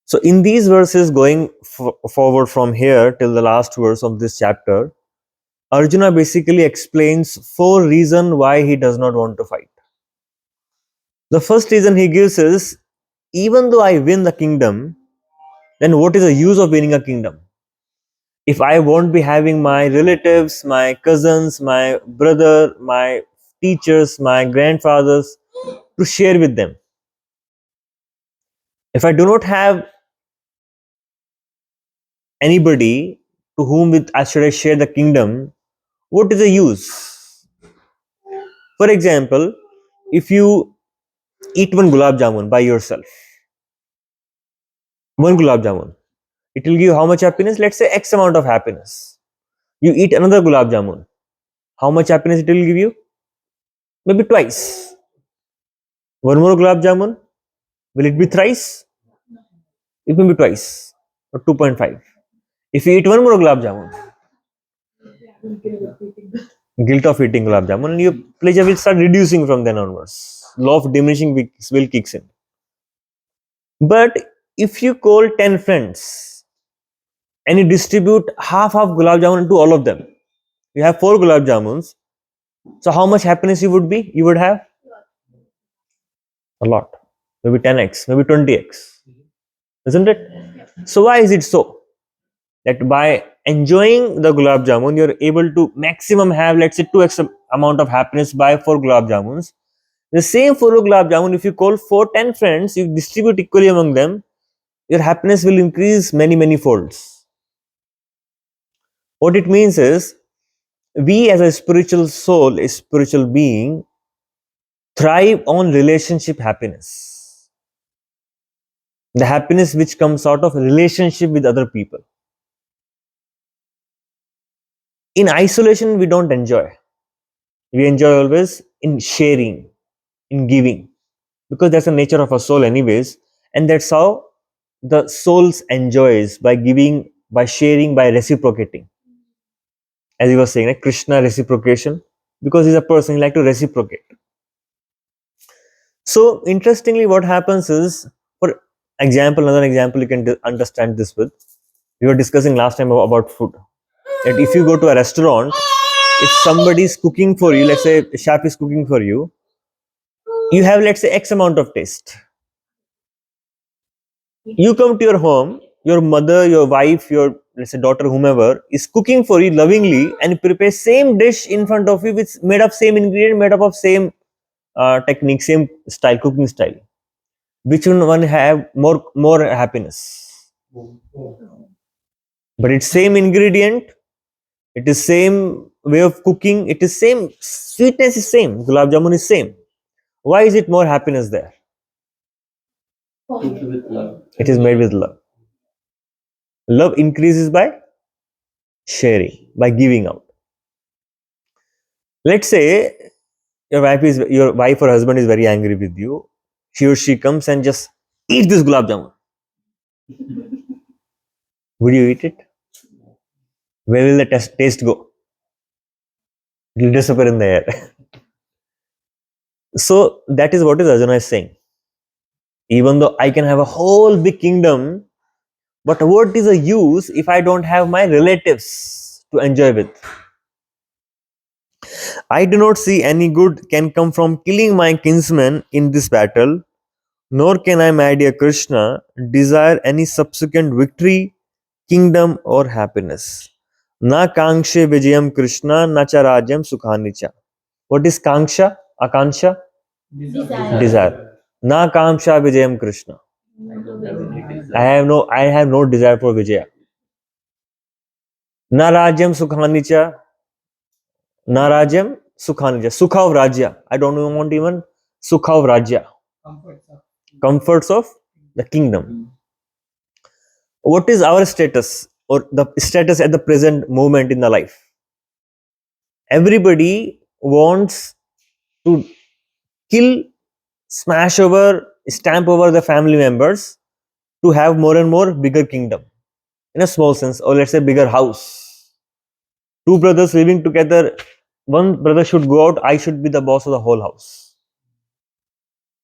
So in these verses, going forward from here till the last verse of this chapter, Arjuna basically explains 4 reasons why he does not want to fight. The first reason he gives is, even though I win the kingdom, then what is the use of winning a kingdom if I won't be having my relatives, my cousins, my brother, my teachers, my grandfathers to share with them? If I do not have anybody to whom with I should I share the kingdom, what is the use? For example, if you eat one gulab jamun by yourself, one gulab jamun, it will give how much happiness? Let's say X amount of happiness. You eat another gulab jamun, how much happiness it will give you? Maybe twice. One more gulab jamun, will it be thrice? It will be twice or 2.5. If you eat one more gulab jamun, guilt of eating gulab jamun, and your pleasure will start reducing from then onwards. Law of diminishing will kicks in. But if you call 10 friends and you distribute half gulab jamun to all of them, you have 4 gulab jamuns. So how much happiness you would have? A lot. Maybe 10x, maybe 20x. Isn't it? So why is it so? That by enjoying the gulab jamun, you're able to maximum have, let's say, 2x amount of happiness by 4 gulab jamuns. The same 4 gulab jamun, if you call 10 friends, you distribute equally among them, your happiness will increase many folds. What it means is, we as a spiritual soul, a spiritual being, thrive on relationship happiness. The happiness which comes out of relationship with other people. In isolation, we don't enjoy. We enjoy always in sharing, in giving, because that's the nature of a soul anyways, and that's how the souls enjoys, by giving, by sharing, by reciprocating. As you were saying, like Krishna reciprocation, because he's a person, he like to reciprocate. So interestingly, what happens is, for example, another example you can understand this with, we were discussing last time about food. That if you go to a restaurant, if somebody is cooking for you, let's say a chef is cooking for you, you have, let's say, X amount of taste. You come to your home, your mother, your wife, your, let's say, daughter, whomever is cooking for you lovingly, and prepare same dish in front of you, which made of same ingredient, made up of same technique, same style, cooking style. Which one have more happiness? But it's same ingredient, it is same way of cooking, it is same, sweetness is same, gulab jamun is same. Why is it more happiness there? It is made with love. Love increases by sharing, by giving out. Let's say your wife or husband is very angry with you. He or she comes and just eat this gulab jamun. Would you eat it? Where will the taste go? It will disappear in the air. So that is what is Arjuna is saying. Even though I can have a whole big kingdom, but what is the use if I don't have my relatives to enjoy with? I do not see any good can come from killing my kinsmen in this battle, nor can I, my dear Krishna, desire any subsequent victory, kingdom, or happiness. Na kankshe vijayam Krishna, na cha rajyam sukhanicha. What is kanksha? Akanksha? Desire. Na kamsha vijayam Krishna. I have no desire for Vijaya. Na rajyam sukhanicha. Na rajyam sukhanicha. Sukha of Rajya. I don't want even Sukha of Rajya. Comforts of the kingdom. What is our status, or the status at the present moment in the life? Everybody wants to kill, smash over, stamp over the family members to have more and more bigger kingdom, in a small sense, or let's say bigger house. Two brothers living together, one brother should go out, I should be the boss of the whole house.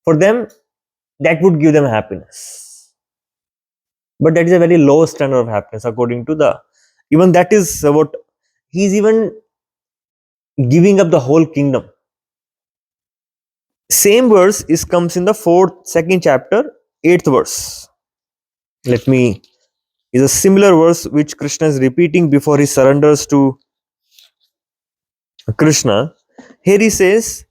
For them, that would give them happiness. But that is a very low standard of happiness according to the, even that is what he's even giving up the whole kingdom. Same verse is comes in the second chapter, 8th verse. Let me, is a similar verse which Krishna is repeating before he surrenders to Krishna. Here he says,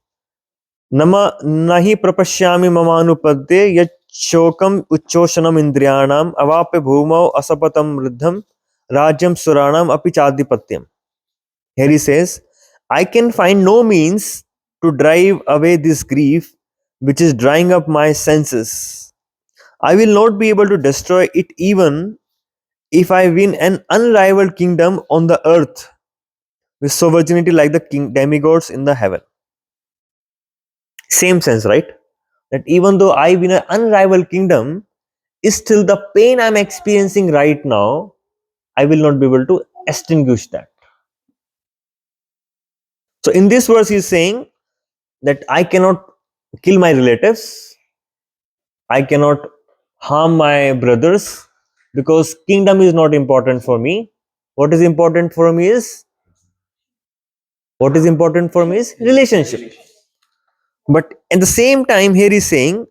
Nama nahi prapashyami mamanupadde yat shokam uchchoshanam indriyanam avape bhumau asapatam riddham rajyam suranam api chadipatyam. Here he says, I can find no means to drive away this grief which is drying up my senses. I will not be able to destroy it even if I win an unrivaled kingdom on the earth with sovereignty like the demigods in the heaven. Same sense, right? That even though I win an unrivaled kingdom, is still the pain I'm experiencing right now, I will not be able to extinguish that. So in this verse, he's saying that I cannot kill my relatives, I cannot harm my brothers, because kingdom is not important for me. What is important for me is relationship. But at the same time, here he's saying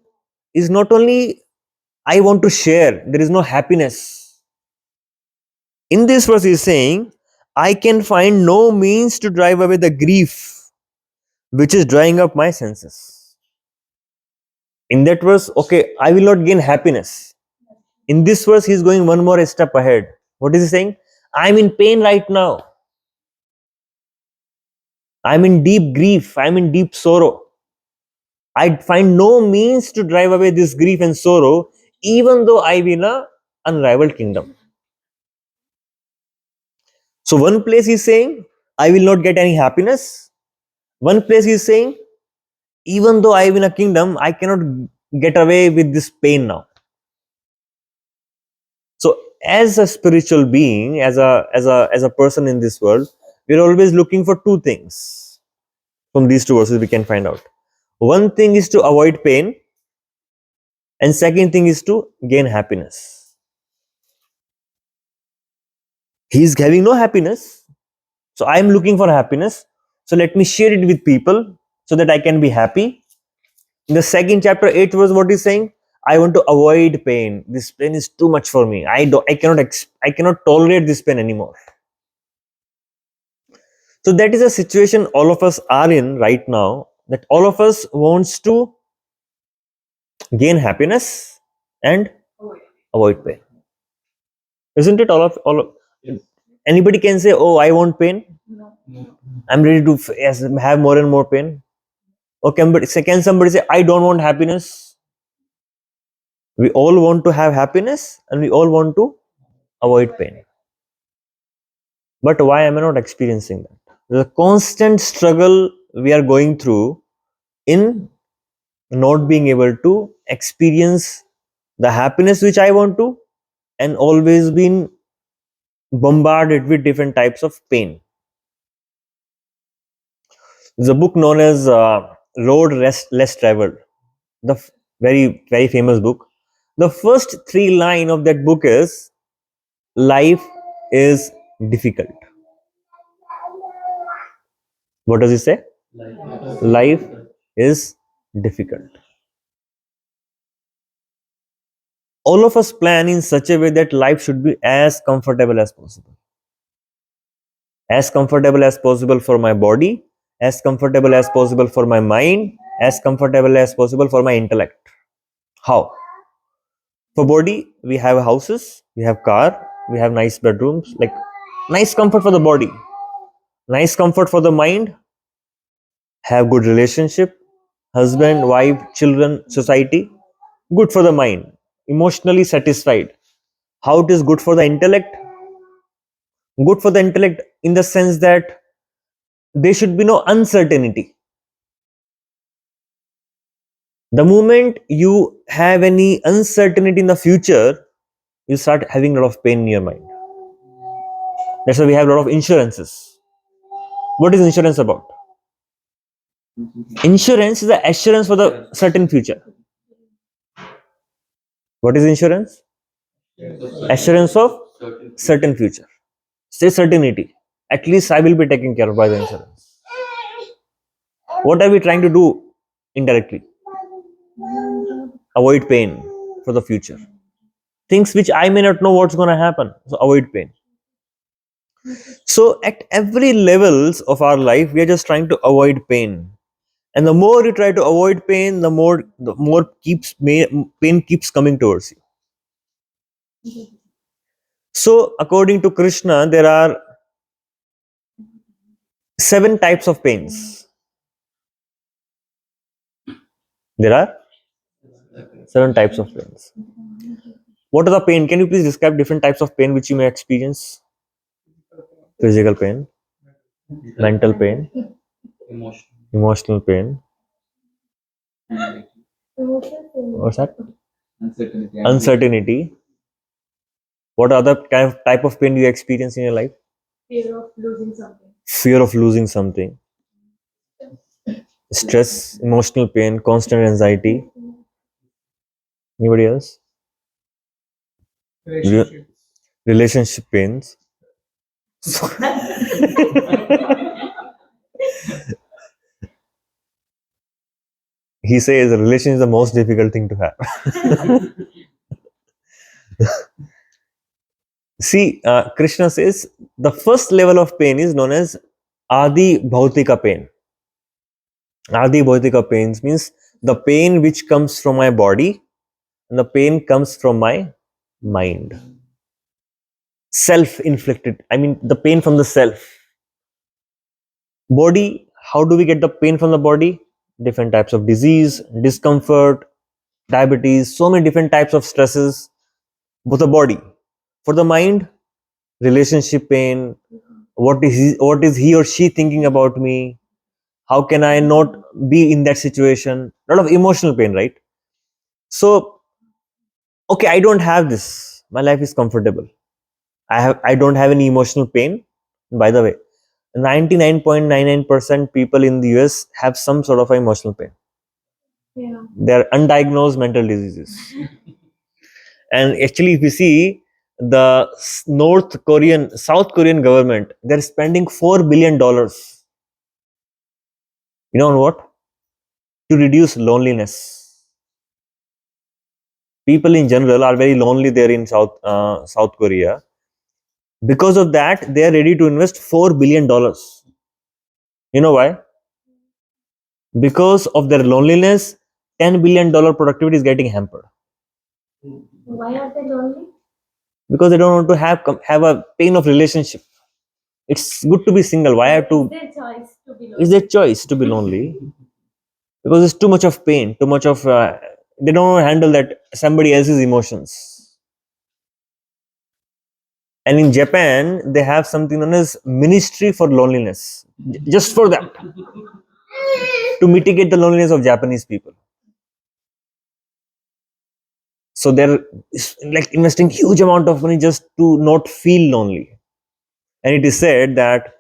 is not only I want to share, there is no happiness. In this verse, he's saying, I can find no means to drive away the grief which is drying up my senses. In that verse, okay, I will not gain happiness. In this verse, he's going one more step ahead. What is he saying? I'm in pain right now. I'm in deep grief. I'm in deep sorrow. I find no means to drive away this grief and sorrow, even though I win a unrivaled kingdom. So one place he's saying, I will not get any happiness. One place he's saying, even though I win a kingdom, I cannot get away with this pain now. So as a spiritual being, as a person in this world, we're always looking for two things. From these two verses we can find out. One thing is to avoid pain, and second thing is to gain happiness. He's having no happiness, so I am looking for happiness. So let me share it with people so that I can be happy. In the second chapter, 8th verse, what is saying? I want to avoid pain. This pain is too much for me. I cannot tolerate this pain anymore. So that is a situation all of us are in right now. That all of us wants to gain happiness and avoid pain. Isn't it? Anybody can say, "Oh, I want pain. I'm ready to have more and more pain." Okay, but can somebody say, "I don't want happiness"? We all want to have happiness and we all want to avoid pain. But why am I not experiencing that? The constant struggle we are going through in not being able to experience the happiness which I want to, and always been bombarded with different types of pain. There's a book known as Road Less Traveled, the very, very famous book. The first three lines of that book is, life is difficult. What does it say? Life is difficult. All of us plan in such a way that life should be as comfortable as possible. As comfortable as possible for my body, as comfortable as possible for my mind, as comfortable as possible for my intellect. How? For body, we have houses, we have car, we have nice bedrooms, like nice comfort for the body, nice comfort for the mind, have good relationship, husband, wife, children, society, good for the mind, emotionally satisfied. How it is good for the intellect? Good for the intellect in the sense that there should be no uncertainty. The moment you have any uncertainty in the future, you start having a lot of pain in your mind. That's why we have a lot of insurances. What is insurance about? Insurance is the assurance for the certain future. What is insurance? Assurance of certain future. Say certainty. At least I will be taken care of by the insurance. What are we trying to do indirectly? Avoid pain for the future. Things which I may not know what's going to happen. So avoid pain. So at every levels of our life, we are just trying to avoid pain. And the more you try to avoid pain, the more pain keeps coming towards you. So according to Krishna, there are 7 types of pains. There are 7 types of pains. What are the pain? Can you please describe different types of pain which you may experience? Physical pain, mental pain, emotional pain. What's that? Uncertainty. What other kind of type of pain do you experience in your life? Fear of losing something. Fear of losing something. Stress, emotional pain, constant anxiety. Anybody else? Relationship pains. He says relation is the most difficult thing to have. See, Krishna says the first level of pain is known as Adi Bhautika pain. Adi Bhautika pains means the pain which comes from my body and the pain comes from my mind. Self-inflicted. I mean, the pain from the self. Body, how do we get the pain from the body? Different types of disease, discomfort, diabetes, so many different types of stresses for the body. For the mind, relationship pain, what is he or she thinking about me? How can I not be in that situation? A lot of emotional pain, right? So, okay, I don't have this. My life is comfortable. I don't have any emotional pain. By the way, 99.99% people in the US have some sort of emotional pain. Yeah. They're undiagnosed mental diseases. And actually, if you see the South Korean government, they're spending $4 billion. You know on what? To reduce loneliness. People in general are very lonely there in South Korea. Because of that, they are ready to invest $4 billion. You know why? Because of their loneliness, $10 billion productivity is getting hampered. Why are they lonely? Because they don't want to have a pain of relationship. It's good to be single. Why I have to? It's their choice to be lonely. It's their choice to be lonely. Because it's too much of pain, too much of. They don't want to handle that somebody else's emotions. And in Japan, they have something known as Ministry for Loneliness, just for that, to mitigate the loneliness of Japanese people. So they're like investing huge amount of money just to not feel lonely. And it is said that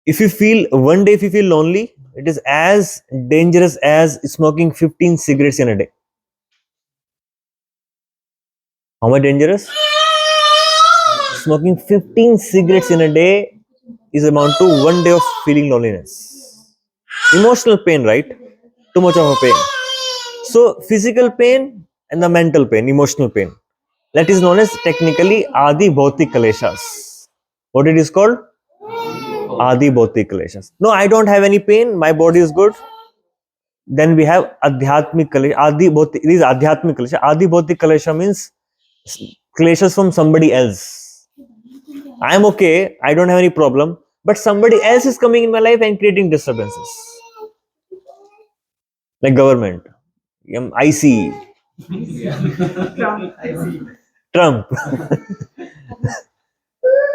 if you feel lonely, it is as dangerous as smoking 15 cigarettes in a day. How much dangerous? Smoking 15 cigarettes in a day is amount to 1 day of feeling loneliness. Emotional pain, right? Too much of a pain. So physical pain and the mental pain, emotional pain. That is known as technically Adi Bhautik Kaleshas. What it is called? Adi Bhautik Kaleshas. No, I don't have any pain. My body is good. Then we have Adhyatmik Kalesha. Adi Bhautik. This is Adhyatmik Kalesha. Adi Bhautik Kalesha means Kaleshas from somebody else. I am okay. I don't have any problem. But somebody else is coming in my life and creating disturbances. Like government. IC. Trump.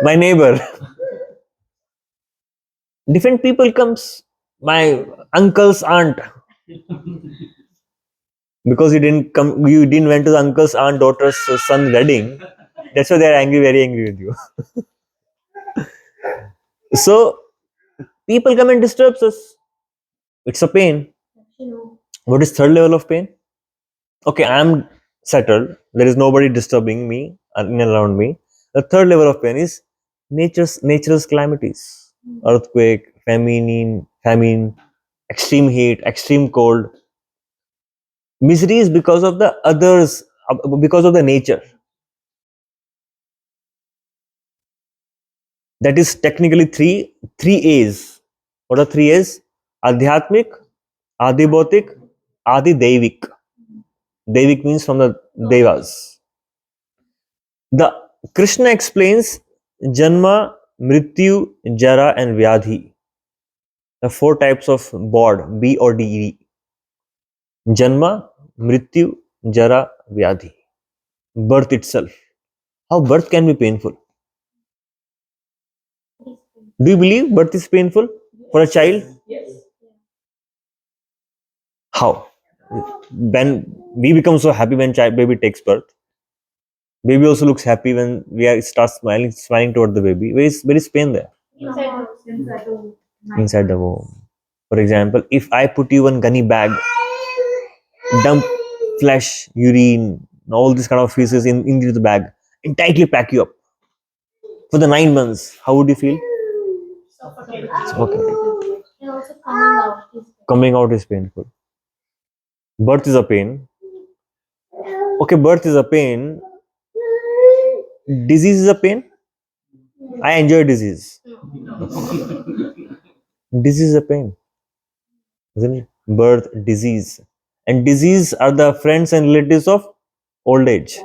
My neighbor. Different people comes. My uncle's aunt. Because you didn't went to the uncle's aunt daughter's son wedding. That's why they're angry, very angry with you. So people come and disturbs us. It's a pain. What is third level of pain? Okay, I'm settled. There is nobody disturbing me. in and around me. The third level of pain is nature's calamities, earthquake, famine, extreme heat, extreme cold. Misery is because of the others, because of the nature. That is technically three A's. What are three A's? Adhyatmik, Adibautik, Adi Devik. Devik means from the Devas. The Krishna explains Janma, Mrityu, Jara, and Vyadhi. The four types of bod, B or D. Janma, Mrityu, Jara, Vyadhi. Birth itself. How birth can be painful? Do you believe birth is painful for a child? How? When we become so happy when baby takes birth. Baby also looks happy when starts smiling toward the baby. Where is pain there? Inside the womb. For example, if I put you in gunny bag, dump flesh, urine, all this kind of feces into the bag, and tightly pack you up for the 9 months, how would you feel? Okay. And also coming out is Coming out is painful. Birth is a pain. Okay, birth is a pain. Disease is a pain. I enjoy disease. Disease is a pain, isn't it? Birth, disease. And disease are the friends and relatives of old age.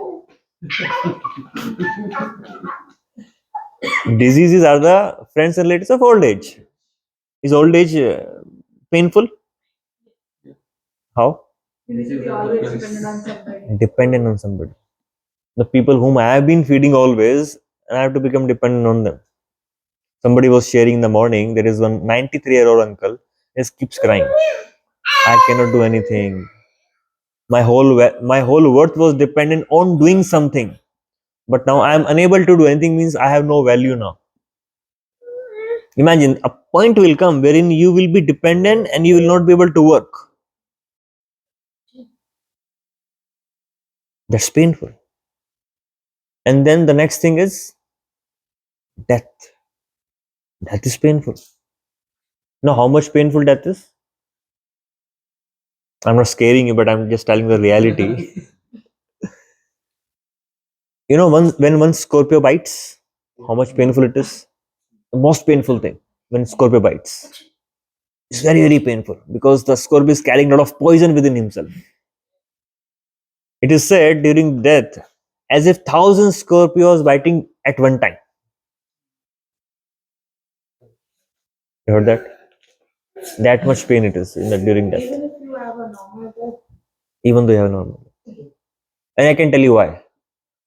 Diseases are the friends and relatives of old age. Is old age painful? How? Dependent on somebody. The people whom I have been feeding always, and I have to become dependent on them. Somebody was sharing in the morning, there is one 93-year-old uncle, just keeps crying. I cannot do anything. My whole worth was dependent on doing something. But now I am unable to do anything, means I have no value now. Imagine a point will come wherein you will be dependent and you will not be able to work. That's painful. And then the next thing is death. Death is painful. Now, how much painful death is? I'm not scaring you, but I'm just telling the reality. When one Scorpio bites, how much painful it is? The most painful thing when Scorpio bites. It's very, very painful because the Scorpio is carrying a lot of poison within himself. It is said during death, as if 1,000 Scorpios biting at one time. You heard that? That much pain it is during death. even if you have a normal death. Even though you have normal. And I can tell you why.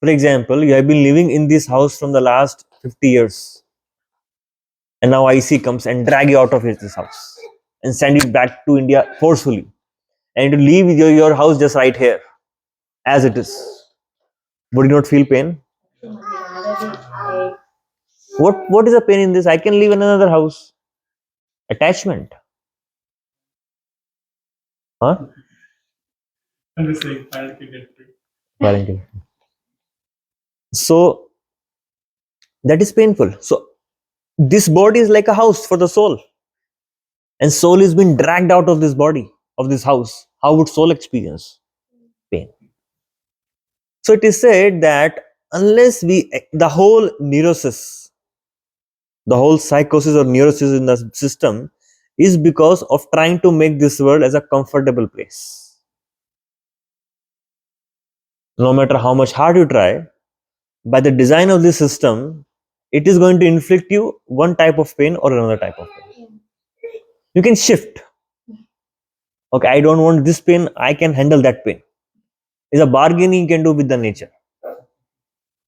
For example, you have been living in this house from the last 50 years. And now IC comes and drag you out of this house and send you back to India forcefully. And to leave your house just right here, as it is. Would you not feel pain? What is the pain in this? I can live in another house. Attachment. Huh? I'm just saying, I can get free. Valentine. So that is painful. So this body is like a house for the soul. And soul is being dragged out of this body, of this house. How would soul experience pain? So it is said that unless the whole neurosis, the whole psychosis or neurosis in the system is because of trying to make this world as a comfortable place. No matter how much hard you try, by the design of this system, it is going to inflict you one type of pain or another type of pain. You can shift. Okay, I don't want this pain, I can handle that pain. It's a bargaining you can do with the nature.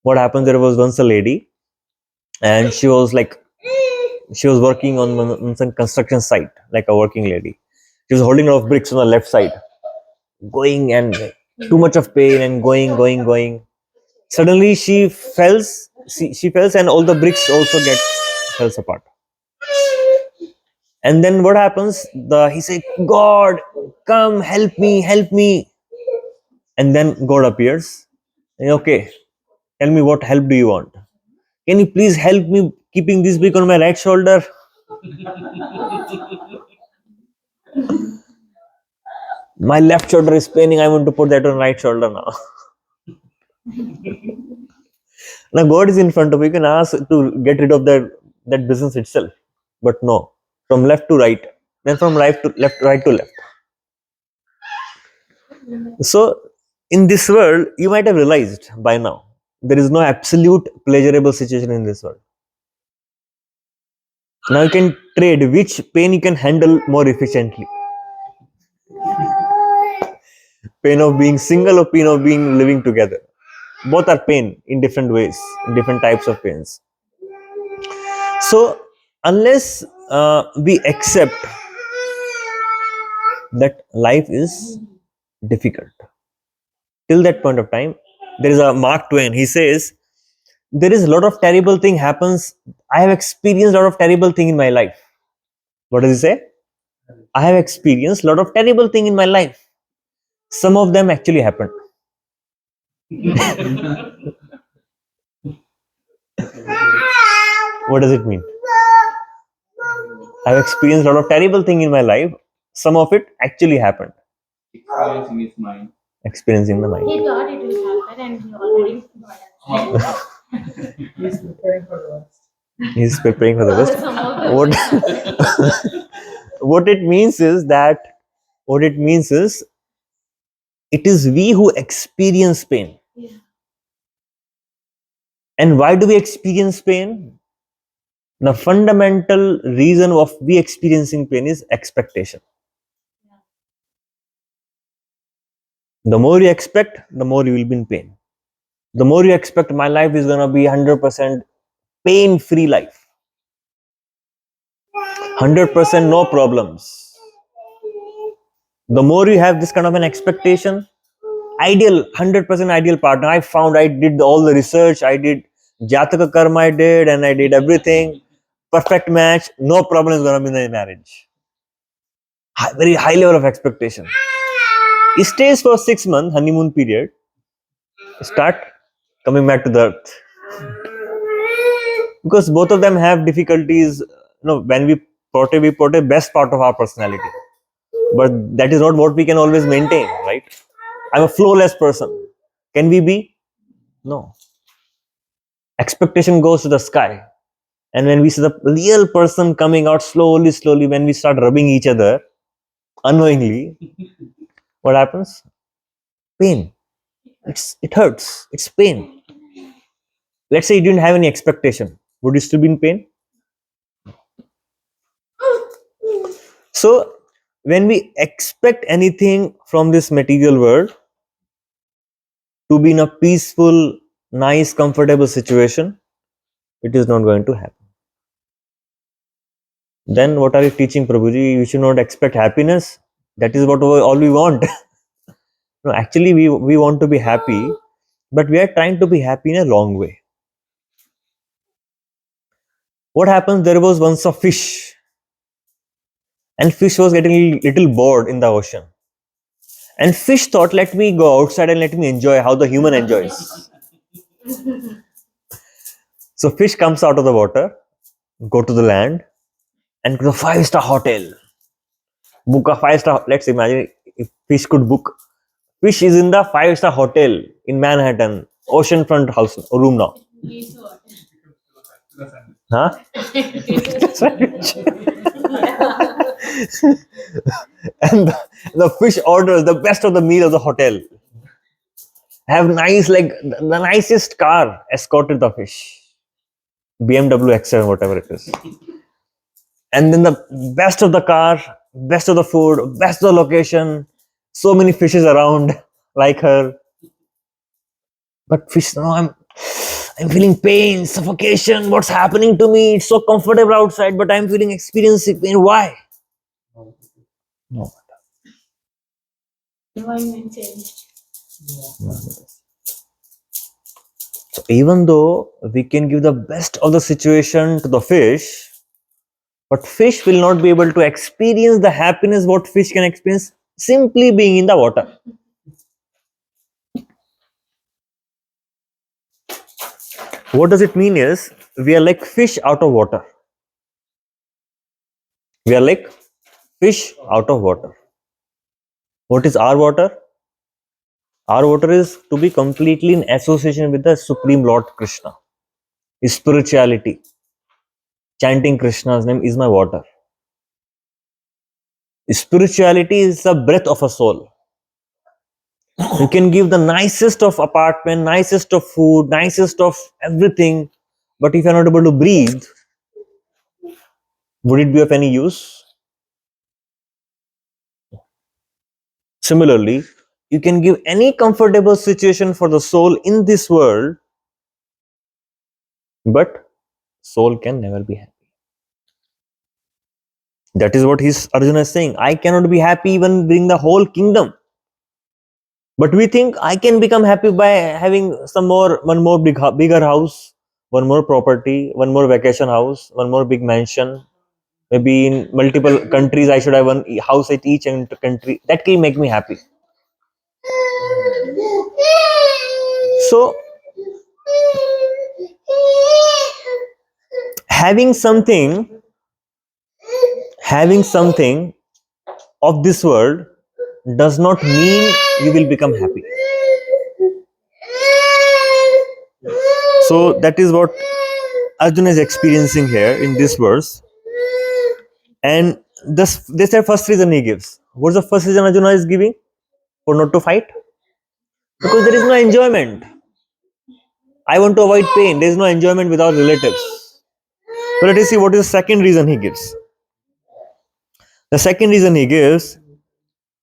What happened, there was once a lady and she was working on some construction site, like a working lady. She was holding a lot of bricks on the left side, going and too much of pain and going. Suddenly she falls, she falls and all the bricks also falls apart. And then what happens? He said, God, come, help me. And then God appears. And, okay, Tell me, what help do you want? Can you please help me keeping this brick on my right shoulder? My left shoulder is paining. I want to put that on right shoulder now. Now God is in front of you. You can ask to get rid of that business itself. But no, from left to right, then from right to left, right to left. So in this world, you might have realized by now, there is no absolute pleasurable situation in this world. Now you can trade which pain you can handle more efficiently. Pain of being single or pain of being living together. Both are pain in different ways, in different types of pains. So unless we accept that life is difficult, till that point of time, there is a Mark Twain. He says, there is a lot of terrible thing happens. I have experienced a lot of terrible thing in my life. What does he say? I have experienced a lot of terrible thing in my life. Some of them actually happened. What does it mean? I have experienced a lot of terrible thing in my life. Some of it actually happened. Experiencing his mind. Experience in the mind. He thought it will happen and he already got it. He's preparing for the worst. He's preparing for the best. Some of them What, will happen. what it means is it is we who experience pain. Yeah. And why do we experience pain? The fundamental reason of we experiencing pain is expectation. The more you expect, the more you will be in pain. The more you expect my life is going to be 100% pain-free life. 100% no problems. The more you have this kind of an expectation, ideal, 100% ideal partner. I did all the research, I did Jataka Karma, I did, and I did everything. Perfect match, no problem is going to be in the marriage. Very high level of expectation. It stays for 6 months, honeymoon period. Start coming back to the earth. Because both of them have difficulties. When we portray best part of our personality. But that is not what we can always maintain, right? I'm a flawless person. Can we be? No. Expectation goes to the sky. And when we see the real person coming out slowly, when we start rubbing each other, unknowingly, what happens? Pain. It hurts. It's pain. Let's say you didn't have any expectation. Would you still be in pain? So, when we expect anything from this material world to be in a peaceful, nice, comfortable situation, it is not going to happen. Then what are you teaching, Prabhuji? You should not expect happiness. That is what all we want. No, actually, we want to be happy, but we are trying to be happy in a wrong way. What happens? There was once a fish, and fish was getting a little bored in the ocean. And fish thought, let me go outside and let me enjoy how the human enjoys. So fish comes out of the water, go to the land, and go to a 5-star hotel. Book a 5-star. Let's imagine if fish could book. Fish is in the 5-star hotel in Manhattan, oceanfront house room now. He's what? Huh? And the fish orders the best of the meal of the hotel. Have nice, like the nicest car escorted the fish. BMW X7, whatever it is. And then the best of the car, best of the food, best of the location. So many fishes around like her. But fish, no, I'm feeling pain, suffocation. What's happening to me? It's so comfortable outside, but I'm feeling experiencing pain. Why? No. Environment changed. So even though we can give the best of the situation to the fish, but fish will not be able to experience the happiness what fish can experience simply being in the water. What does it mean is we are like fish out of water. We are like fish out of water. What is our water? Our water is to be completely in association with the Supreme Lord Krishna. Spirituality. Chanting Krishna's name is my water. Spirituality is the breath of a soul. You can give the nicest of apartment, nicest of food, nicest of everything, but if you're not able to breathe, would it be of any use? Similarly, you can give any comfortable situation for the soul in this world, but soul can never be happy. That is what his Arjuna is saying. I cannot be happy even bring the whole kingdom. But we think I can become happy by having one more bigger house, one more property, one more vacation house, one more big mansion. Maybe in multiple countries, I should have one house at each country. That will make me happy. So, having something, having something of this world does not mean you will become happy. So that is what Arjuna is experiencing here in this verse. And this is the first reason he gives. What's the first reason Arjuna is giving for not to fight? Because there is no enjoyment. I want to avoid pain. There is no enjoyment without relatives. So let us see what is the second reason he gives. The second reason he gives,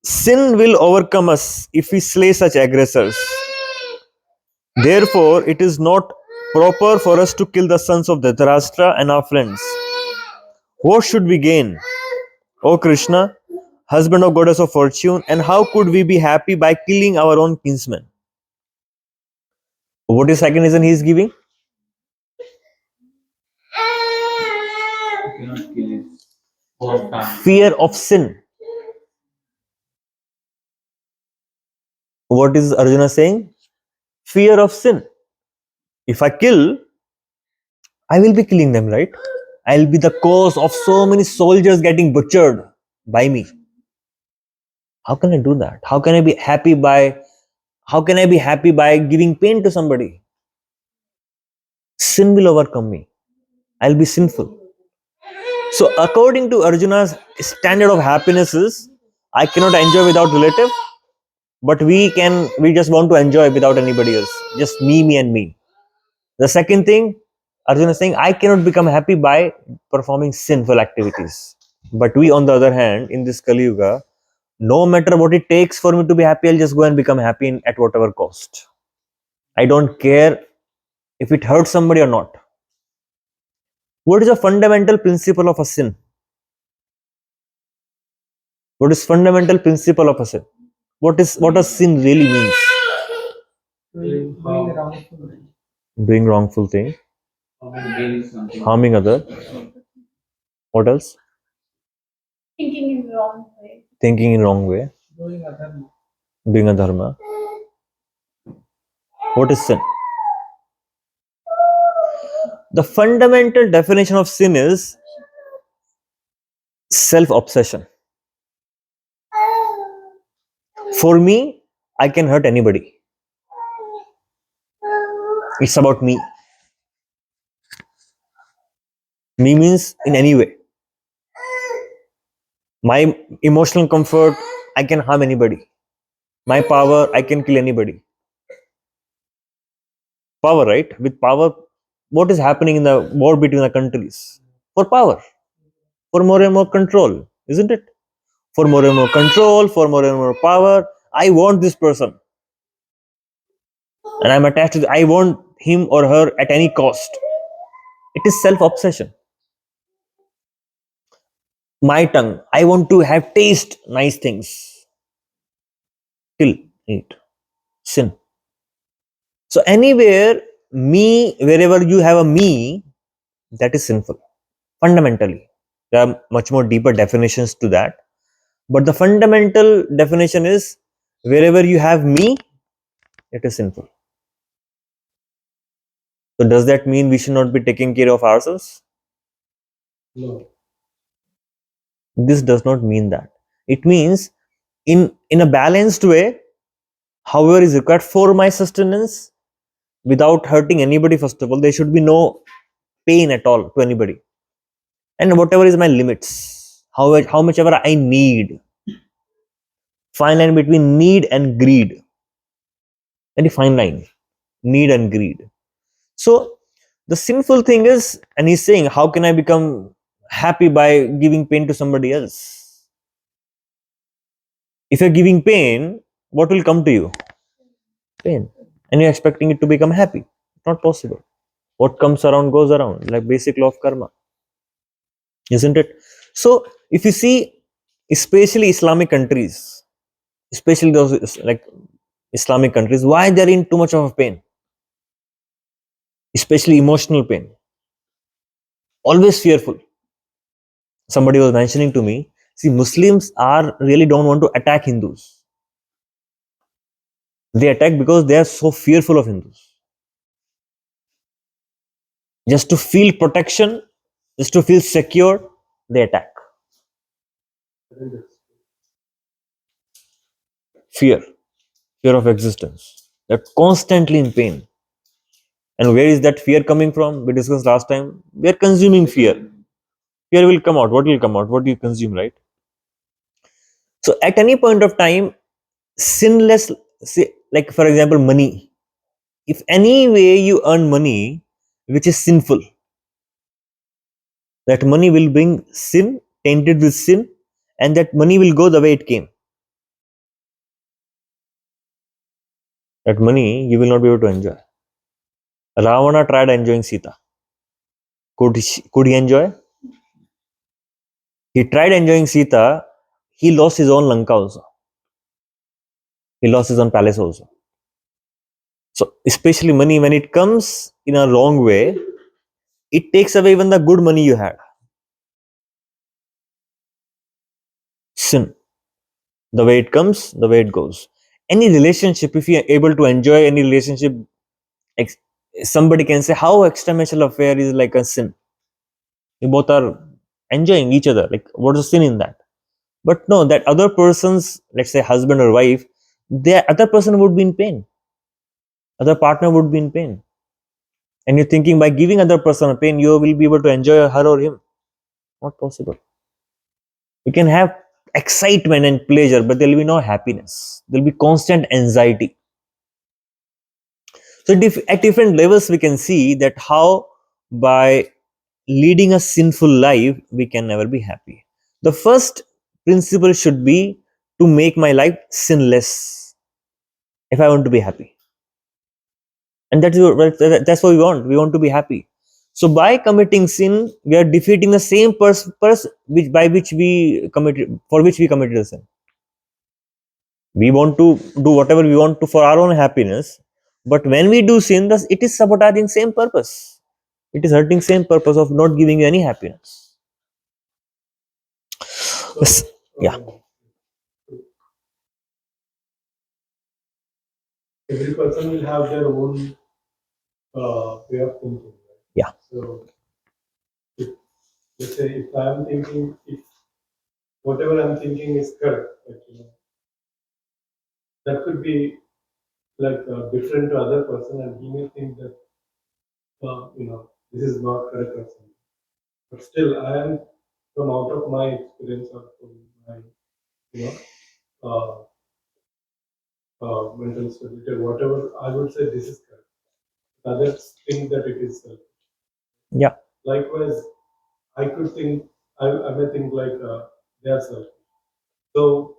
sin will overcome us if we slay such aggressors. Therefore, it is not proper for us to kill the sons of Dhritarashtra and our friends. What should we gain? O Krishna, husband of goddess of fortune, and how could we be happy by killing our own kinsmen? What is second reason he is giving? You cannot kill his whole family. Fear of sin. What is Arjuna saying? Fear of sin. If I kill, I will be killing them, right? I'll be the cause of so many soldiers getting butchered by me. How can I do that? How can I be happy by giving pain to somebody? Sin will overcome me. I'll be sinful. So according to Arjuna's standard of happiness is, I cannot enjoy without relative, but we just want to enjoy without anybody else. Just me and me. The second thing, Arjuna is saying, I cannot become happy by performing sinful activities. But we, on the other hand, in this Kali Yuga, no matter what it takes for me to be happy, I'll just go and become happy at whatever cost. I don't care if it hurts somebody or not. What is the fundamental principle of a sin? What is fundamental principle of a sin? What does sin really means? Doing wrongful thing, Gaining something. harming other. What else? Thinking in the wrong way. Thinking in wrong way. Doing a dharma. What is sin? The fundamental definition of sin is self-obsession. For me, I can hurt anybody. It's about me. Me means in any way. My emotional comfort, I can harm anybody. My power, I can kill anybody. Power, right? With power, what is happening in the war between the countries? For power, for more and more control, isn't it? For more and more control, for more and more power. I want this person. And I'm attached to I want him or her at any cost. It is self-obsession. My tongue, I want to have taste nice things. Kill, eat, sin. So anywhere, me, wherever you have a me, that is sinful. Fundamentally. There are much more deeper definitions to that. But the fundamental definition is, wherever you have me, it is sinful. So does that mean we should not be taking care of ourselves? No. This does not mean that. It means in a balanced way, however is required for my sustenance without hurting anybody. First of all, there should be no pain at all to anybody, and whatever is my limits, how much ever I need. Fine line between need and greed. Very fine line. Need and greed. So the sinful thing is, and he's saying, how can I become happy by giving pain to somebody else? If you're giving pain, what will come to you? Pain. And you're expecting it to become happy. Not possible. What comes around goes around, like basic law of karma, isn't it? So if you see, especially Islamic countries, especially those like Islamic countries, why they're in too much of a pain, especially emotional pain, always fearful. Somebody was mentioning to me, see, Muslims are really don't want to attack Hindus. They attack because they are so fearful of Hindus. Just to feel protection, just to feel secure, they attack. Fear, fear of existence. They're constantly in pain. And where is that fear coming from? We discussed last time. We are consuming fear. Fear will come out. What will come out? What do you consume, right? So at any point of time, sinless, say, like for example, money. If any way you earn money, which is sinful, that money will bring sin, tainted with sin, and that money will go the way it came. That money you will not be able to enjoy. Ravana tried enjoying Sita. Could he enjoy? He tried enjoying Sita. He lost his own Lanka also. He lost his own palace also. So, especially money, when it comes in a wrong way, it takes away even the good money you had. Sin. The way it comes, the way it goes. Any relationship, if you are able to enjoy any relationship, ex- somebody can say how extramarital affair is like a sin. You both are enjoying each other. Like, what is the sin in that? But no, that other person's, let's say, husband or wife, the other person would be in pain. Other partner would be in pain. And you're thinking by giving other person a pain, you will be able to enjoy her or him. Not possible. You can have excitement and pleasure, but there will be no happiness. There will be constant anxiety. So at different levels, we can see that how by leading a sinful life, we can never be happy. The first principle should be to make my life sinless if I want to be happy. And that's what we want. We want to be happy. So by committing sin, we are defeating the same purpose which by which we committed, for which we committed the sin. We want to do whatever we want to for our own happiness, but when we do sin, thus it is sabotaging same purpose. It is hurting same purpose of not giving you any happiness. Yes. Yeah. Every person will have their own way of thinking. Right? Yeah. So, if, let's say if I'm thinking, if whatever I'm thinking is correct, like, that could be like different to other person, and he may think that this is not correct or something. But still, I am from out of my experience or from my you know mental stability or whatever, I would say this is correct. Others think that it is selfish. Yeah. Likewise, I could think, I may think like they are selfish. So,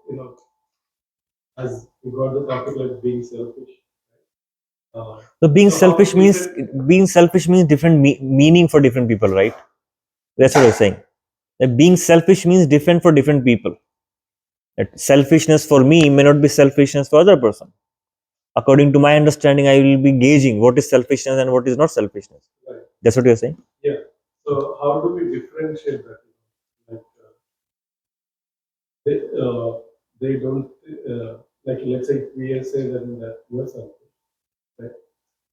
as we got the topic like being selfish. So Different, being selfish means different meaning for different people, right? That's what I'm saying. That being selfish means different for different people. That selfishness for me may not be selfishness for other person. According to my understanding, I will be gauging what is selfishness and what is not selfishness. right. That's what you're saying. Yeah. So how do we differentiate that? Like they, they don't like let's say we say that you are selfish, right?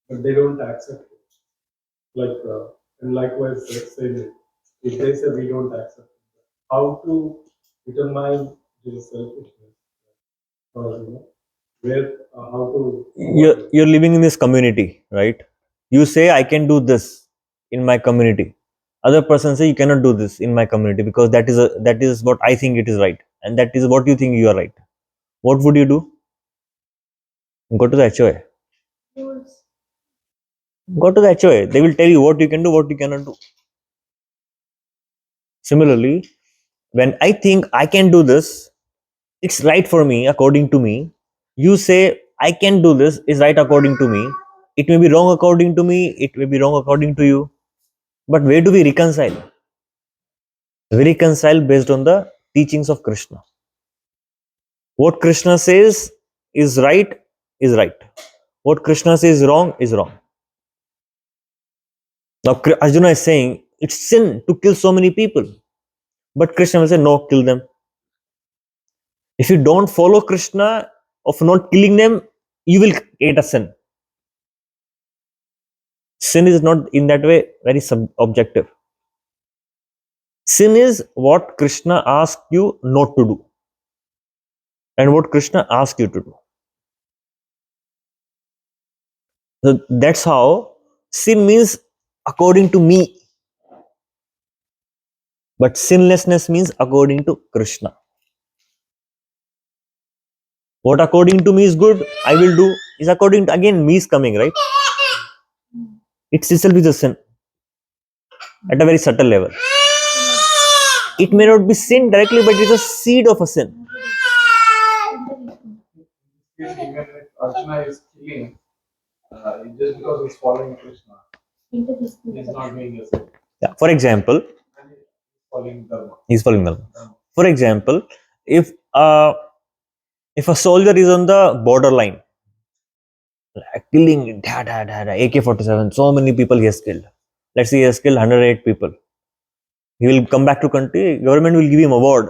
But they don't accept it. like, and likewise, same way. If they say we don't accept, how to determine this selfishness, or where, how to. You're living in this community, right? You say I can do this in my community. Other person say you cannot do this in my community because that is what I think it is right, and that is what you think you are right. What would you do? Go to the HOA. Rules. Go to the HOA. They will tell you what you can do, what you cannot do. Similarly, when I think I can do this, it's right for me according to me. You say I can do this is right according to me. It may be wrong according to me, it may be wrong according to you. But where do we reconcile? We reconcile based on the teachings of Krishna. What Krishna says is right is right. What Krishna says is wrong is wrong. Now Arjuna is saying it's sin to kill so many people. But Krishna will say no, kill them. If you don't follow Krishna of not killing them, you will create a sin. Sin is not in that way very objective. Sin is what Krishna asks you not to do and what Krishna asks you to do. So that's how sin means according to me, but sinlessness means according to Krishna. What according to me is good, I will do, is according to, again, me is coming, right? It itself is a sin at a very subtle level. It may not be sin directly, but it is a seed of a sin. Even if Arjuna is killing, just because he's following Krishna, he's not doing a sin. Yeah. For example, And he's following Dharma. he's following Dharma. For example, if a soldier is on the borderline, killing AK-47, so many people he has killed. Let's say he has killed 108 people. He will come back to country. Government will give him award.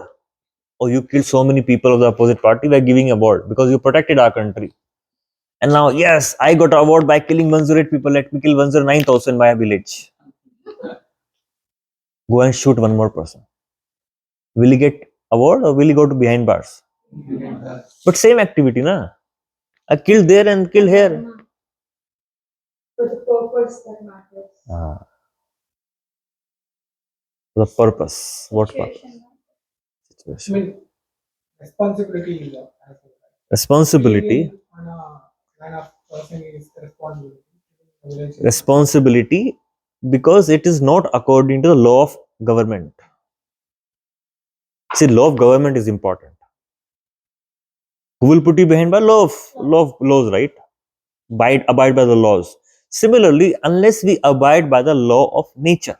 Oh, you killed so many people of the opposite party. We are giving award because you protected our country. And now, yes, I got an award by killing 108 people. Let me kill 109 also in my village. Go and shoot one more person. Will he get award or will he go to behind bars? But same activity, na? I killed there and killed here. For the purpose that matters. The purpose. What purpose? Situation. I mean, responsibility is Responsibility. when a person is responsibility. Responsibility because it is not according to the law of government. See, law of government is important. Who will put you behind by law of laws, right? Abide by the laws. Similarly, unless we abide by the law of nature,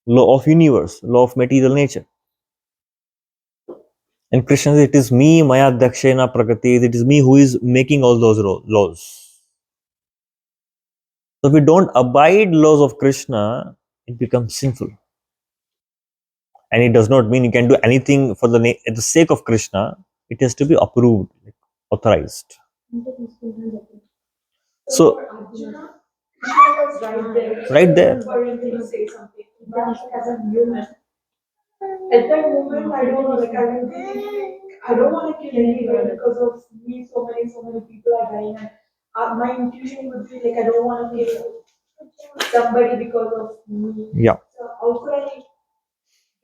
law of universe, law of material nature. And Krishna says, it is me, Maya Dakshena Prakriti, it is me who is making all those laws. So if we don't abide laws of Krishna, it becomes sinful. And it does not mean you can do anything for the sake of Krishna. It has to be approved, authorized. So, Arjuna was right there. For him to say something. But as a human, at that moment, I don't know, like I don't want to kill anyone because of me. So many people are dying, and my intuition would be like I don't want to kill somebody because of me. Yeah. So how could I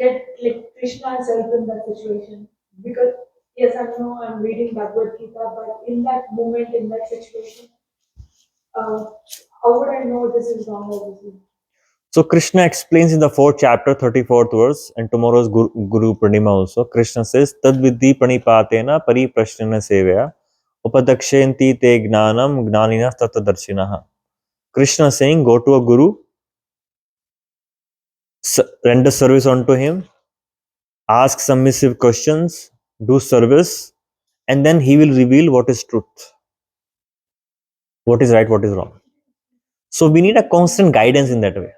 get like Krishna's help in that situation? Because yes, I know I'm reading Bhagavad Gita, but in that moment, in that situation, how would I know this is wrong or this is? So Krishna explains in the 4th chapter, 34th verse, and tomorrow's Guru Purnima also. Krishna says, Tad vidhi pranipatena pariprashnana sevaya upadakshayanti te gnanam gnanina tatadarshinaha. Krishna saying, go to a guru, render service unto him, ask submissive questions, do service, and then he will reveal what is truth, what is right, what is wrong. So we need a constant guidance in that way.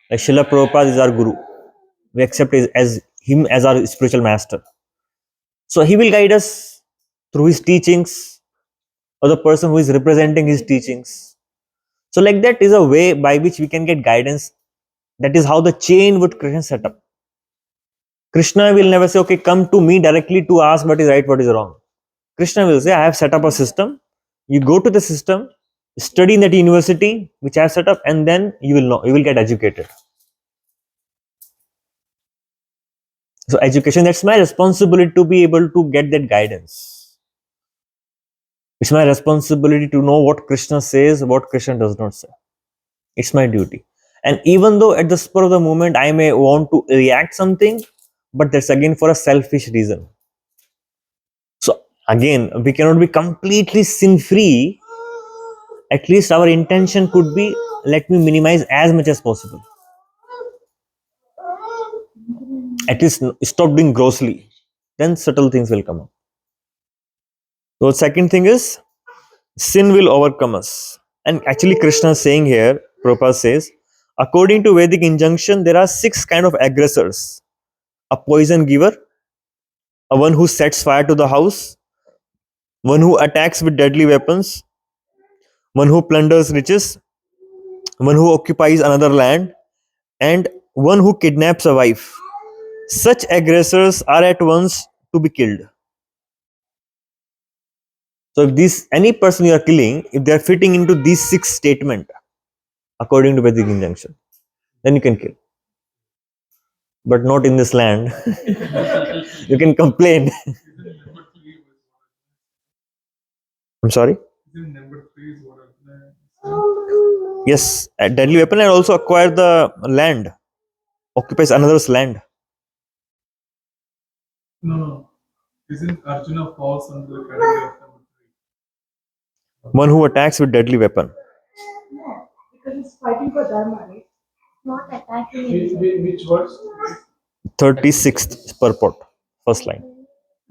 Like Srila Prabhupada is our guru. We accept him as our spiritual master. So he will guide us through his teachings, or the person who is representing his teachings. So like that is a way by which we can get guidance. That is how the chain would Krishna set up. Krishna will never say, okay, come to me directly to ask what is right, what is wrong. Krishna will say, I have set up a system. You go to the system, study in that university which I have set up, and then you will know, you will get educated. So education, that's my responsibility to be able to get that guidance. It's my responsibility to know what Krishna says, what Krishna does not say. It's my duty. And even though at the spur of the moment I may want to react something, but that's again for a selfish reason. So again, we cannot be completely sin free. At least our intention could be, let me minimize as much as possible. At least stop doing grossly. Then subtle things will come up. So the second thing is, sin will overcome us. And actually Krishna is saying here, Prabhupada says, according to Vedic injunction, there are 6 kind of aggressors. A poison giver, a one who sets fire to the house, one who attacks with deadly weapons, one who plunders riches, one who occupies another land, and one who kidnaps a wife. Such aggressors are at once to be killed. So if this any person you are killing, if they are fitting into these 6 statements according to Vedic injunction, then you can kill. But not in this land. You can complain. I'm sorry? Yes, a deadly weapon and also acquire the land, occupies another's land. No. Isn't Arjuna falls under the category of number 3? One who attacks with deadly weapon. No, because it's fighting for dharma, right? Not attacking. Which words? 36th purport, first line.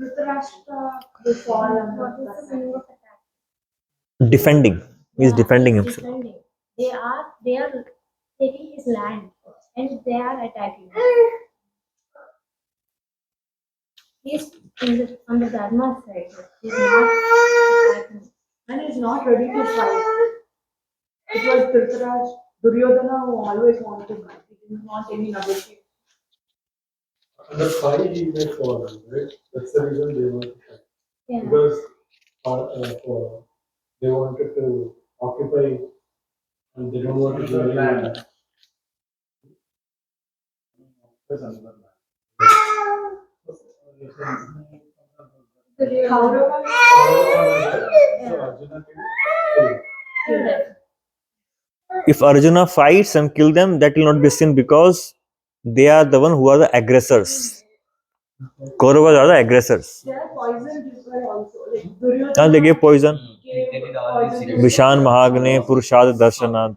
Dhritarashtra will fall under What is the that. meaning of attack? Defending. He is Yeah, defending he's himself. defending. They are taking his land and they are attacking. He's on the Dharma side. He's not attacking. And he's not ready to fight. It was Dhritarashtra, Duryodhana who always wanted to fight. He didn't want any negotiation. Under 5 he may fall, right? That's the reason they want to fight. Yeah. Because they wanted to occupy and they don't want to do any land. Kaurava, So Arjuna can Kill them. If Arjuna fights and kill them, that will not be sin because they are the one who are the aggressors. Kauravas are the aggressors. they are poison people also. Like Duryodhana Now they gave poison. gave poison to Vishan Mahagne Purushad Darshanad.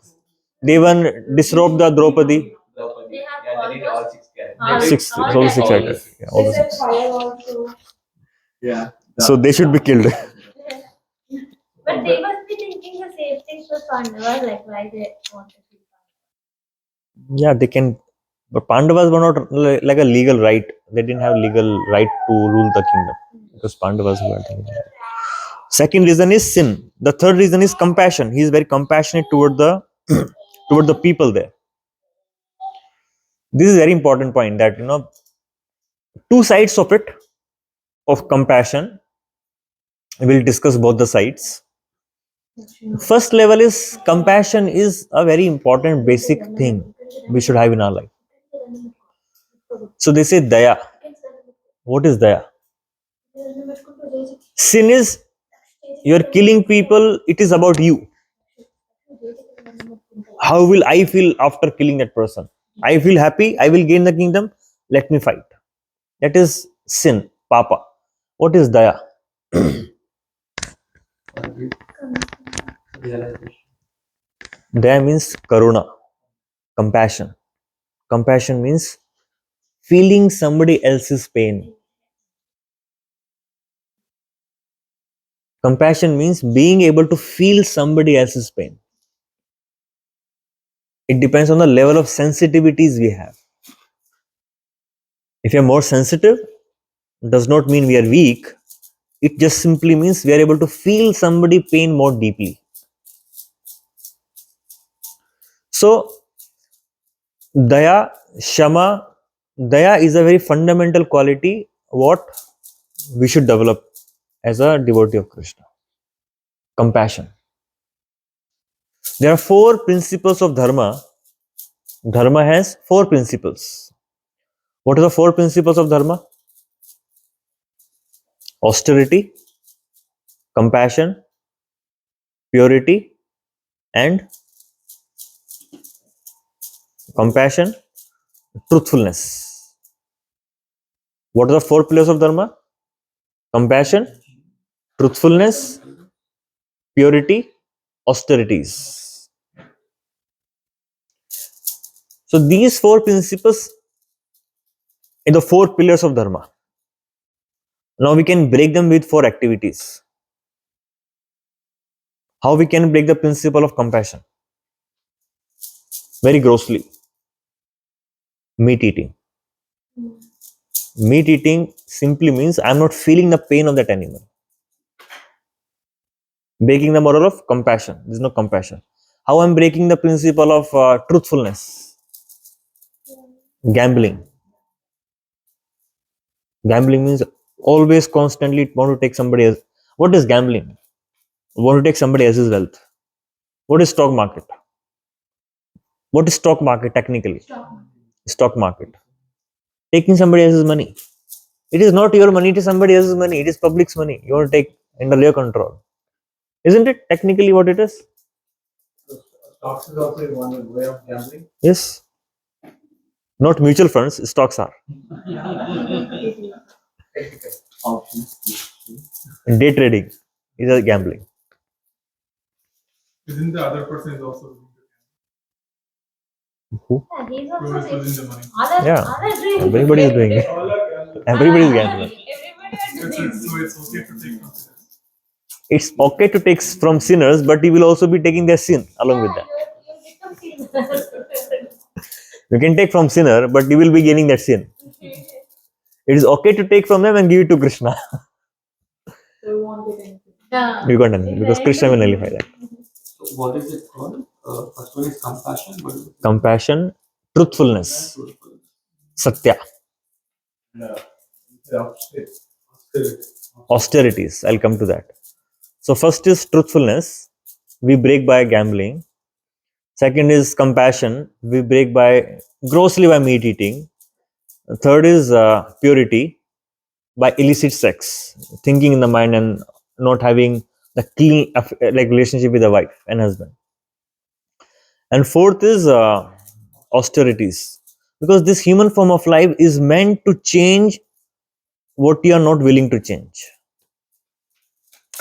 They even disrobed the Draupadi. They have Yeah, they did all 6 characters. all- Six, all all 6 that- characters. Yeah, all They the said 6. fire also. Yeah. So they should be killed. But they must be thinking the same thing for Pandavas, like why they want to kill Pandavas. Yeah, they can. But Pandavas were not like a legal right. They didn't have legal right to rule the kingdom because Pandavas were the legal right. Second reason is sin. The third reason is compassion. He is very compassionate toward the toward the people there. This is a very important point that two sides of it of compassion. We'll discuss both the sides. First level is compassion is a very important basic thing we should have in our life. So they say daya. What is daya? Sin is you're killing people, it is about you. How will I feel after killing that person? I feel happy, I will gain the kingdom, let me fight. That is sin, papa. What is daya? Realization. Daya means karuna, compassion. Compassion means feeling somebody else's pain. Compassion means being able to feel somebody else's pain. It depends on the level of sensitivities we have. If you are more sensitive, does not mean we are weak. It just simply means we are able to feel somebody pain more deeply. So daya, shama, daya is a very fundamental quality what we should develop as a devotee of Krishna. Compassion. There are 4 principles of dharma. Dharma has 4 principles. What are the 4 principles of dharma? Austerity, compassion, purity, and compassion, truthfulness. What are the 4 pillars of dharma? Compassion, truthfulness, purity, austerities. So these 4 principles are the 4 pillars of dharma. Now we can break them with 4 activities. How we can break the principle of compassion? Very grossly. Meat eating. Meat eating simply means I am not feeling the pain of that animal. Breaking the moral of compassion. There is no compassion. How I am breaking the principle of truthfulness? Gambling. Gambling means always constantly want to take somebody else. What is gambling? Want to take somebody else's wealth. What is stock market? What is stock market technically? Stock market. Taking somebody else's money. It is not your money, it is somebody else's money. It is public's money. You want to take under your control. Isn't it technically what it is? Stocks is also one way of gambling. Yes. Not mutual funds, stocks are. Options. Day trading is a gambling. Isn't the other person is also Who? Yeah, he's who also is losing the money? Yeah. other dream. Everybody is doing it. All are gambling. Everybody is gambling. Everybody are doing So it's okay to take consideration. It's okay to take from sinners, but you will also be taking their sin along with that. You become sinners. You can take from sinner, but you will be gaining that sin. It is okay to take from them and give it to Krishna. So we won't get anything. Yeah. You got anything because Krishna will nullify that. So what is it called? First one is compassion. What is it? Compassion, truthfulness, satya, Yeah. The opposite. Austerity. austerities. I'll come to that. So first is truthfulness. We break by gambling. Second is compassion. We break by grossly by meat eating. Third is purity by illicit sex, thinking in the mind and not having the clean like relationship with the wife and husband. And fourth is austerities, because this human form of life is meant to change what you are not willing to change.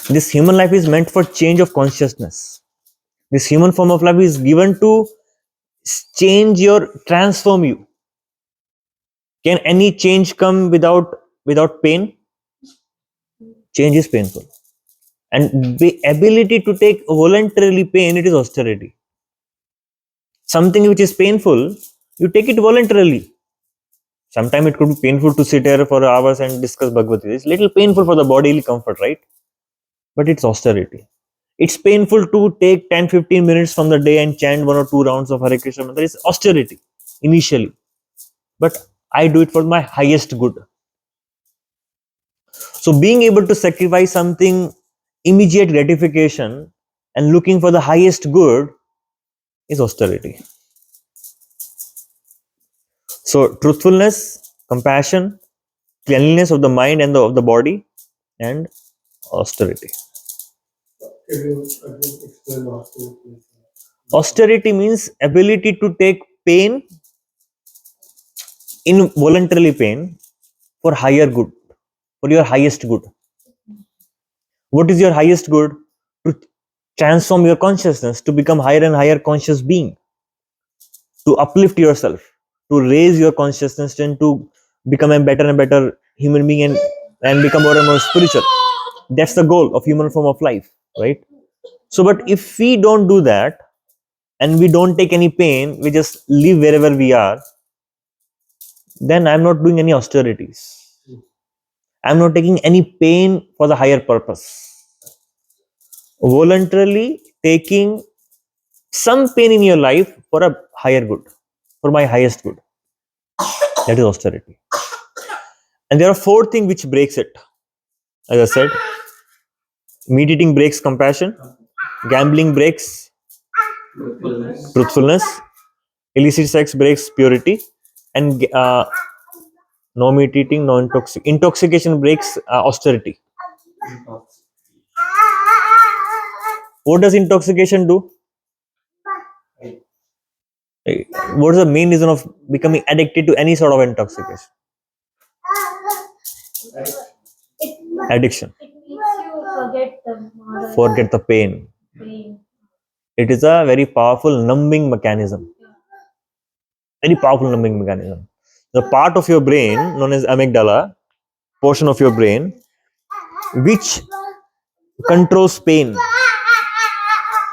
This human life is meant for change of consciousness. This human form of life is given to change your, transform you. Can any change come without pain? Change is painful. And the ability to take voluntarily pain, it is austerity. Something which is painful, you take it voluntarily. Sometimes it could be painful to sit here for hours and discuss Bhagavad Gita. It's little painful for the bodily comfort, right? But it's austerity. It's painful to take 10-15 minutes from the day and chant 1 or 2 rounds of Hare Krishna mantra. It's austerity initially. But I do it for my highest good. So being able to sacrifice something, immediate gratification, and looking for the highest good is austerity. So truthfulness, compassion, cleanliness of the mind and of the body, and austerity. Can you again explain austerity? Austerity means ability to take pain, involuntarily pain, for higher good, for your highest good. What is your highest good? To transform your consciousness, to become higher and higher conscious being, to uplift yourself, to raise your consciousness and to become a better and better human being and become more and more spiritual. That's the goal of human form of life, right? So, but if we don't do that and we don't take any pain, we just live wherever we are, then I'm not doing any austerities. I'm not taking any pain for the higher purpose. Voluntarily taking some pain in your life for a higher good, for my highest good. That is austerity. And there are four things which breaks it. As I said, meat eating breaks compassion, gambling breaks Truthfulness. truthfulness, illicit sex breaks purity, and no meat eating, no intoxication breaks austerity. What does intoxication do? What is the main reason of becoming addicted to any sort of intoxication? It, Addiction. it makes you forget the moral Forget the pain. pain. It is a very powerful numbing mechanism. Very powerful numbing mechanism. The part of your brain known as amygdala, portion of your brain, which controls pain,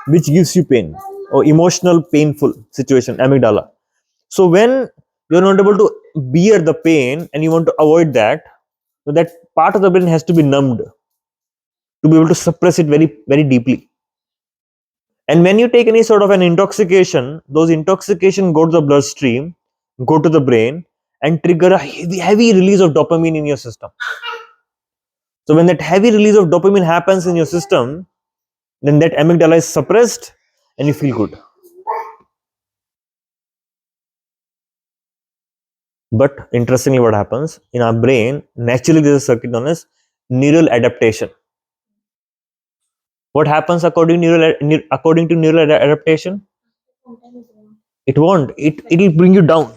which gives you pain or emotional painful situation, amygdala. So when you're not able to bear the pain and you want to avoid that, so that part of the brain has to be numbed to be able to suppress it very deeply. And when you take any sort of an intoxication, those intoxication go to the bloodstream, go to the brain, and trigger a heavy release of dopamine in your system. So when that heavy release of dopamine happens in your system, then that amygdala is suppressed and you feel good. But interestingly, what happens in our brain, naturally there is a circuit known as neural adaptation. What happens according to neural adaptation? It won't. It will bring you down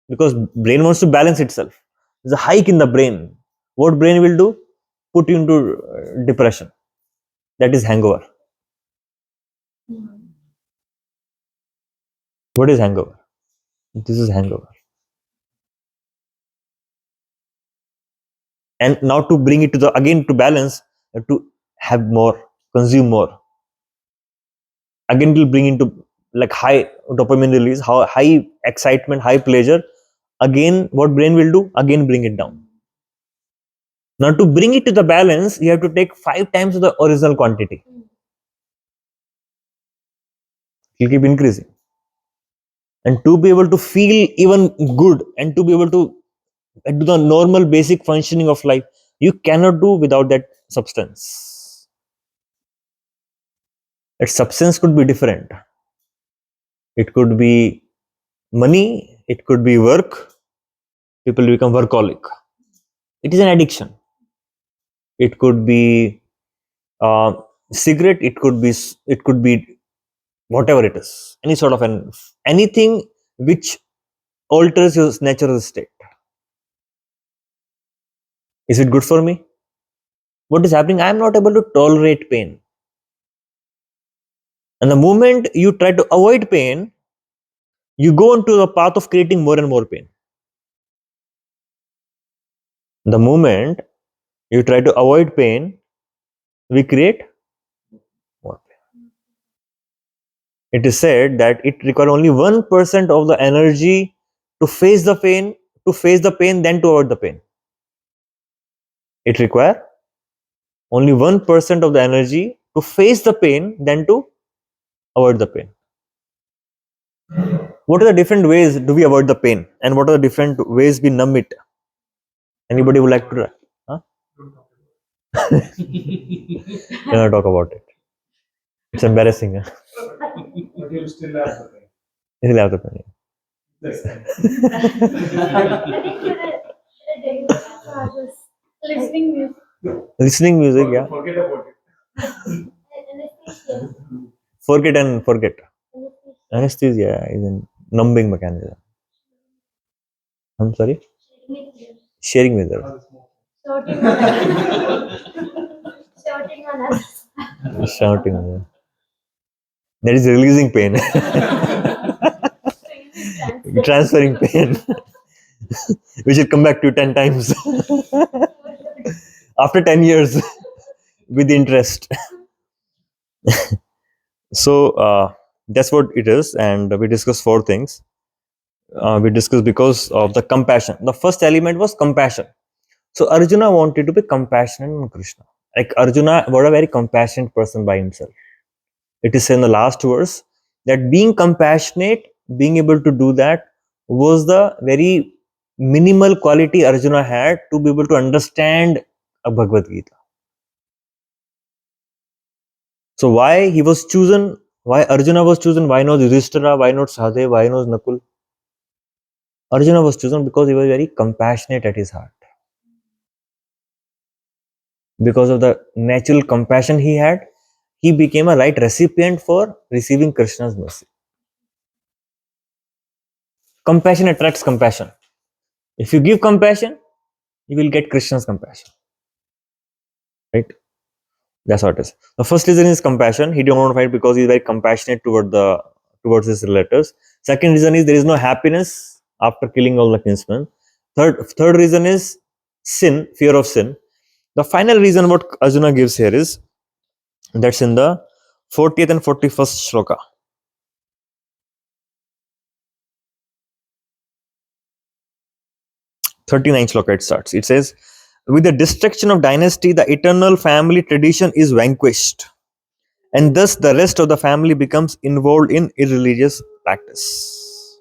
because brain wants to balance itself. There's a hike in the brain. What brain will do? Put you into depression. That is hangover. What is hangover? This is hangover. And now to bring it to the again to balance, to have more, consume more. Again, it will bring into like high dopamine release, high excitement, high pleasure. Again, what brain will do? Again, bring it down. Now, to bring it to the balance, you have to take 5 times the original quantity. It will keep increasing. And to be able to feel even good and to be able to do the normal basic functioning of life, you cannot do without that substance. That substance could be different. It could be money, it could be work. People become workaholic. It is an addiction. It could be cigarette. It could be whatever it is. Any sort of anything which alters your natural state. Is it good for me? What is happening? I am not able to tolerate pain. And the moment you try to avoid pain, you go into the path of creating more and more pain. The moment you try to avoid pain, we create more pain. It is said that it requires only 1% of the energy to face the pain, then to avoid the pain. It requires only 1% of the energy to face the pain, then to avoid the pain. What are the different ways do we avoid the pain, and what are the different ways we numb it? Anybody would like to try? Huh? Cannot talk about it. It's embarrassing. Huh? But you'll still have the pain. You'll have the pain. That's fine. I think just listening music. Listening music, yeah. Forget about it. Anesthesia. Forget and forget. Anesthesia. Anesthesia is a numbing mechanism. I'm sorry? Sharing with her. Shouting on others. Shouting on others. Shouting with her. That is releasing pain. Transferring pain. We should come back to 10 times. After 10 years. With interest. So that's what it is. And we discussed 4 things. We discussed because of the compassion. The first element was compassion. So Arjuna wanted to be compassionate on Krishna. Like Arjuna was a very compassionate person by himself. It is said in the last verse that being compassionate, being able to do that, was the very minimal quality Arjuna had to be able to understand a Bhagavad Gita. So why he was chosen, why Arjuna was chosen, why not Yudhishthira, why not Sahadev, why not Nakul? Arjuna was chosen because he was very compassionate at his heart. Because of the natural compassion he had, he became a right recipient for receiving Krishna's mercy. Compassion attracts compassion. If you give compassion, you will get Krishna's compassion. Right? That's what it is. The first reason is compassion. He didn't want to fight because he's very compassionate towards his relatives. Second reason is there is no happiness after killing all the kinsmen. Third reason is sin, fear of sin. The final reason what Arjuna gives here is that's in the 40th and 41st shloka. 39th shloka it starts. It says, with the destruction of dynasty, the eternal family tradition is vanquished, and thus the rest of the family becomes involved in irreligious practice.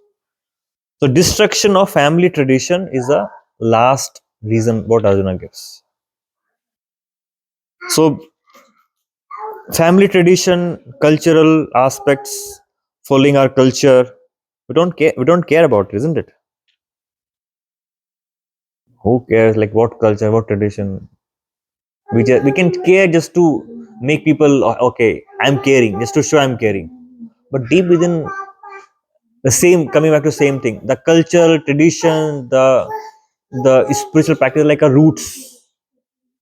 So, destruction of family tradition is the last reason what Arjuna gives. So, family tradition, cultural aspects, following our culture, we don't care. We don't care about it, isn't it? Who cares? Like what culture, what tradition? We can care just to make people okay. I'm caring just to show I'm caring, but deep within the same coming back to the same thing. The culture, tradition, the spiritual practice like a roots,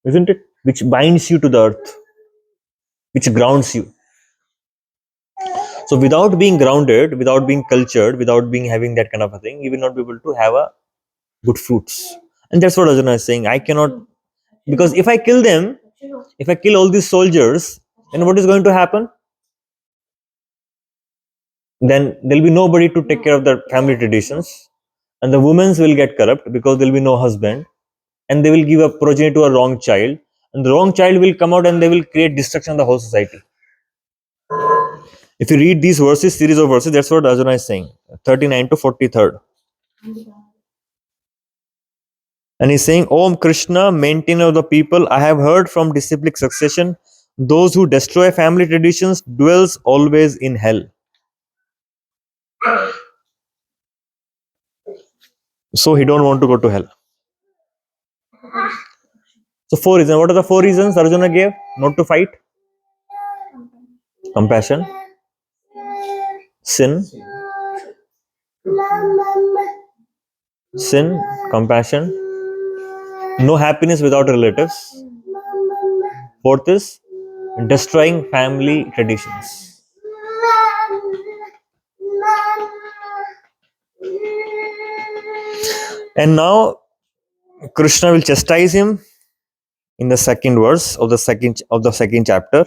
isn't it? Which binds you to the earth, which grounds you. So without being grounded, without being cultured, without being having that kind of a thing, you will not be able to have a good fruits. And that's what Arjuna is saying. I cannot, because if I kill them, if I kill all these soldiers, then what is going to happen? Then there'll be nobody to take care of the family traditions, and the women will get corrupt because there'll be no husband, and they will give a progeny to a wrong child, and the wrong child will come out and they will create destruction of the whole society. If you read these verses, series of verses, that's what Arjuna is saying, 39 to 43rd. And he's saying, Om Krishna, maintainer of the people, I have heard from disciplic succession, those who destroy family traditions dwells always in hell. So he don't want to go to hell. So 4 reasons. What are the 4 reasons Arjuna gave not to fight? Compassion, sin, compassion, no happiness without relatives. Fourth is destroying family traditions. And now Krishna will chastise him in the second verse of the second chapter.